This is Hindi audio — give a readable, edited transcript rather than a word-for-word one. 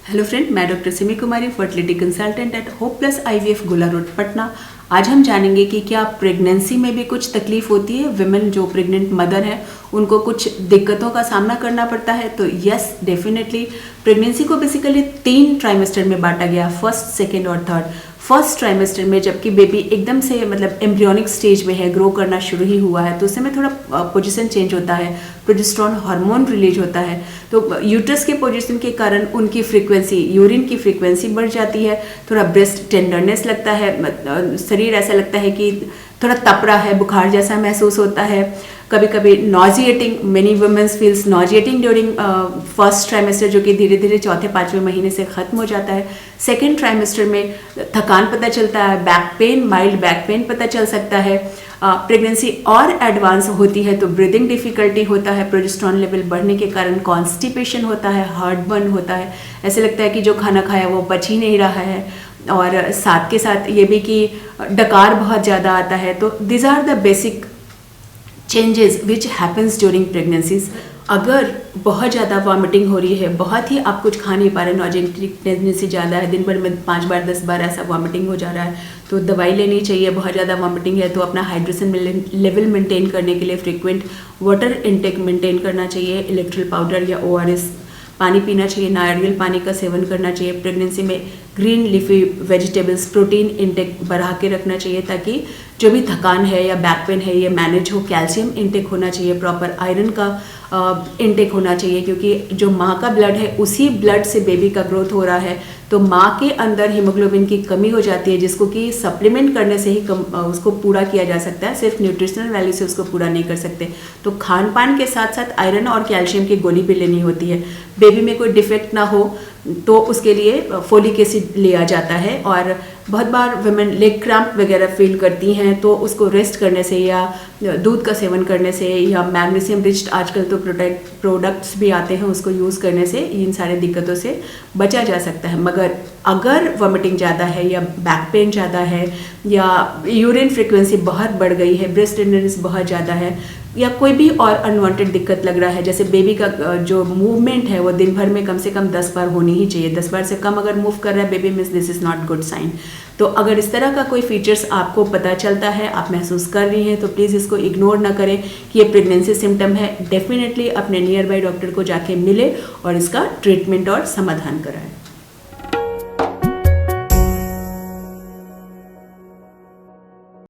हेलो फ्रेंड, मैं डॉक्टर सिमी कुमारी, fertility consultant eight hope plus IVF गोला रोड पटना। आज हम जानेंगे कि क्या प्रेगनेंसी में भी कुछ तकलीफ होती है। विमेन जो प्रेग्नेंट मदर है उनको कुछ दिक्कतों का सामना करना पड़ता है। तो यस, डेफिनेटली प्रेगनेंसी को बेसिकली 3 ट्राइमेस्टर में बांटा गया, फर्स्ट, सेकेंड और थर्ड। फर्स्ट ट्राइमेस्टर में जबकि बेबी एकदम से मतलब एम्ब्रियोनिक स्टेज में है, ग्रो करना शुरू ही हुआ है, तो उस समय थोड़ा पोजीशन चेंज होता है, प्रोजेस्टेरोन हार्मोन रिलीज होता है, तो यूट्रस के पोजीशन के कारण उनकी फ्रीक्वेंसी, यूरिन की फ्रीक्वेंसी बढ़ जाती है, थोड़ा ब्रेस्ट टेंडरनेस लगता है, शरीर ऐसा लगता है कि थोड़ा तप रहा है, बुखार जैसा महसूस होता है, कभी कभी nauseating, many womens feels nauseating during first trimester, जो कि धीरे धीरे चौथे पाँचवें महीने से ख़त्म हो जाता है। सेकेंड ट्राइमेस्टर में थकान पता चलता है, back pain, mild back pain पता चल सकता है। प्रेगनेंसी और एडवांस होती है तो ब्रीदिंग डिफिकल्टी होता है, प्रोजेस्टेरोन लेवल बढ़ने के कारण कॉन्स्टिपेशन होता है, हार्ट बर्न होता है, ऐसे लगता है कि जो खाना खाया वो पच ही नहीं रहा है, और साथ के साथ ये भी कि डकार बहुत ज़्यादा आता है। तो this are the basic changes which happens during pregnancies. अगर बहुत ज़्यादा वॉमिटिंग हो रही है, बहुत ही आप कुछ खा नहीं पा रहे, नॉजेटिक टेंडेंसी ज़्यादा है, दिन भर में 5 बार 10 बार ऐसा वॉमिटिंग हो जा रहा है, तो दवाई लेनी चाहिए। बहुत ज़्यादा वॉमिटिंग है तो अपना हाइड्रेशन लेवल मेंटेन करने के लिए फ्रीक्वेंट वाटर इनटेक मेंटेन करना चाहिए, इलेक्ट्रोल पाउडर या ORS पानी पीना चाहिए, नारियल पानी का सेवन करना चाहिए। प्रेगनेंसी में green leafy vegetables, protein intake बढ़ा के रखना चाहिए ताकि जो भी थकान है या बैक पेन है ये मैनेज हो। कैल्शियम इनटेक होना चाहिए, प्रॉपर आयरन का इनटेक होना चाहिए, क्योंकि जो माँ का ब्लड है उसी ब्लड से बेबी का ग्रोथ हो रहा है, तो माँ के अंदर हीमोग्लोबिन की कमी हो जाती है, जिसको कि सप्लीमेंट करने से ही उसको पूरा किया जा सकता है, सिर्फ न्यूट्रिशनल वैल्यू से उसको पूरा नहीं कर सकते। तो खान पान के साथ साथ आयरन और कैल्शियम की गोली भी लेनी होती है। बेबी में कोई डिफेक्ट ना हो तो उसके लिए फोलिक एसिड लिया जाता है। और बहुत बार वुमेन लेग क्रैम्प वगैरह फील करती हैं तो उसको रेस्ट करने से या दूध का सेवन करने से या मैग्नीशियम रिच्ड आजकल तो प्रोडक्ट्स भी आते हैं, उसको यूज़ करने से इन सारे दिक्कतों से बचा जा सकता है। मगर अगर वॉमिटिंग ज़्यादा है या बैक पेन ज़्यादा है या यूरिन फ्रीक्वेंसी बहुत बढ़ गई है, ब्रेस्ट टेंडरनेस बहुत ज़्यादा है, या कोई भी और अनवांटेड दिक्कत लग रहा है, जैसे बेबी का जो मूवमेंट है वो दिन भर में कम से कम 10 बार होनी ही चाहिए, 10 बार से कम अगर मूव कर रहा है baby means this is not good sign. तो अगर इस तरह का कोई फीचर्स आपको पता चलता है, आप महसूस कर रही हैं, तो प्लीज़ इसको इग्नोर ना करें कि ये प्रेगनेंसी सिम्टम है। डेफिनेटली अपने नियर बाई डॉक्टर को जाके मिले और इसका ट्रीटमेंट और समाधान कराएं।